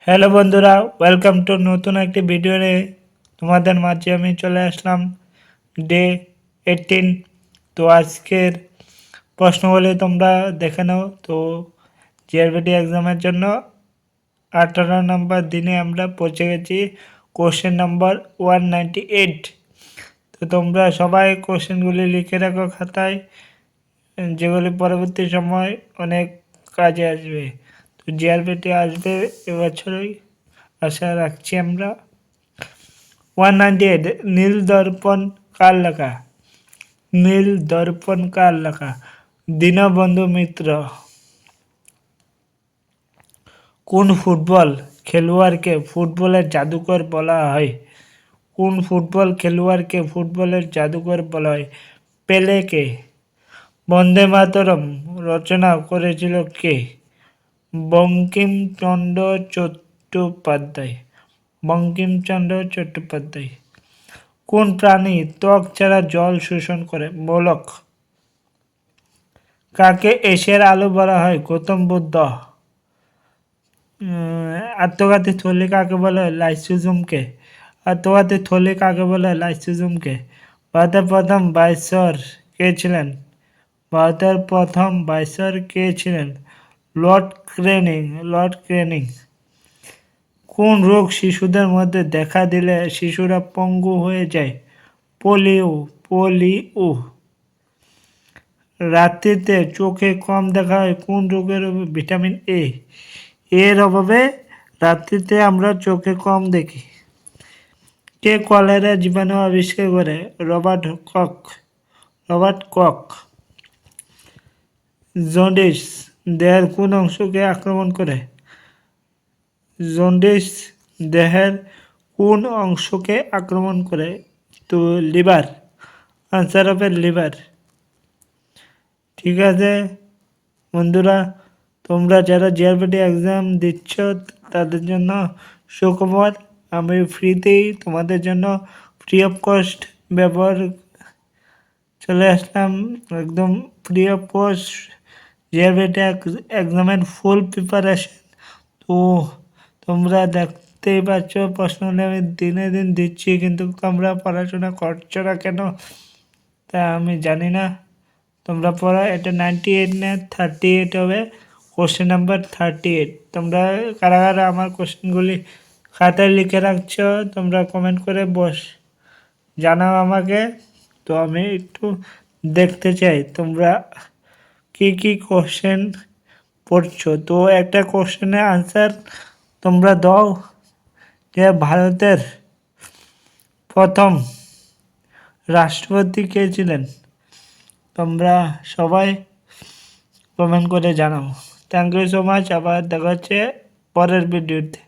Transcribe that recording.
Hello বন্ধুরা, welcome to নতুন একটি ভিডিও নিয়ে তোমাদের মাঝে আমি চলে আসলাম। ডে 18। তো আজকের প্রশ্নগুলি তোমরা দেখে নাও। তো জিআরবিটি এক্সামের জন্য 18 নম্বর দিনে আমরা পৌঁছে গেছি কোশ্চেন নাম্বার 198। তো তোমরা সবাই কোশ্চেনগুলি লিখে রাখো খাতায়, যেগুলি পরবর্তী সময় অনেক কাজে আসবে। তো জিআরবিটি আসবে এবছরই, আশা রাখছি আমরা। 198, নীল দর্পণ কার লেখা? নীল দর্পণ কার লেখা? দীনবন্ধু মিত্র। কোন ফুটবল খেলোয়াড়কে ফুটবলের জাদুকর বলা হয়? কোন ফুটবল খেলোয়াড়কে ফুটবলের জাদুকর বলা হয়? পেলেকে। বন্দে মাতরম রচনা করেছিল কে? বঙ্কিমচন্দ্র চট্টোপাধ্যায়। বঙ্কিমচন্দ্র চট্টোপাধ্যায়। কোন প্রাণী ত্বক ছাড়া জল শোষণ করে? মোলক। কাকে এশিয়ার আলো বলা হয়? গৌতম বুদ্ধ। আত্মঘাতী থলি কাকে বলে? লাইসোজোমকে। আত্মঘাতী থলি কাকে বলে? লাইসোজোমকে। ভারতের প্রথম ভাইসরয় কে ছিলেন? ভারতের প্রথম ভাইসরয় কে ছিলেন? লর্ড ক্যানিং। লর্ড ক্যানিং। কোন রোগ শিশুদের মধ্যে দেখা দিলে শিশুরা পঙ্গু হয়ে যায়? পোলিও। পোলিও। রাত্রিতে চোখে কম দেখা হয় কোন রোগের অভাবে? Vitamin A. এর অভাবে রাত্রিতে আমরা চোখে কম দেখি। কে কলেরা জীবাণু আবিষ্কার করে? Robert cock. Robert cock. Jaundice দেহের কোন অংশকে আক্রমণ করে? জন্ডিস দেহের কোন অংশকে আক্রমণ করে? তো লিভার। আনসার হবে লিভার। ঠিক আছে বন্ধুরা, তোমরা যারা জিআরবিটি এক্সাম দিচ্ছ তাদের জন্য সুখবর। আমি ফ্রিতেই তোমাদের জন্য ফ্রি অফ কস্ট ব্যবহার চলে আসলাম, একদম ফ্রি অফ কস্ট জিআরবিটি এক্সামের ফুল প্রিপারেশন। তো তোমরা দেখতেই পাচ্ছ প্রশ্নগুলি আমি দিনে দিন দিচ্ছি, কিন্তু তোমরা পড়াশোনা করছো না কেন তা আমি জানি না। তোমরা পড়ো। এটা 98 না 38 হবে, কোশ্চেন নাম্বার 38। তোমরা কারা কারা আমার কোশ্চেনগুলি খাতায় লিখে রাখছো তোমরা কমেন্ট করে জানাও আমাকে। তো আমি একটু দেখতে চাই তোমরা কি কি কোশ্চেন পড়ছো। তো একটা কোশ্চেনের আনসার তোমরা দাও যে ভারতের প্রথম রাষ্ট্রপতি কে ছিলেন? তোমরা সবাই কমেন্ট করে জানাও। Thank you so much. আবার দেখা হচ্ছে পরের ভিডিওতে।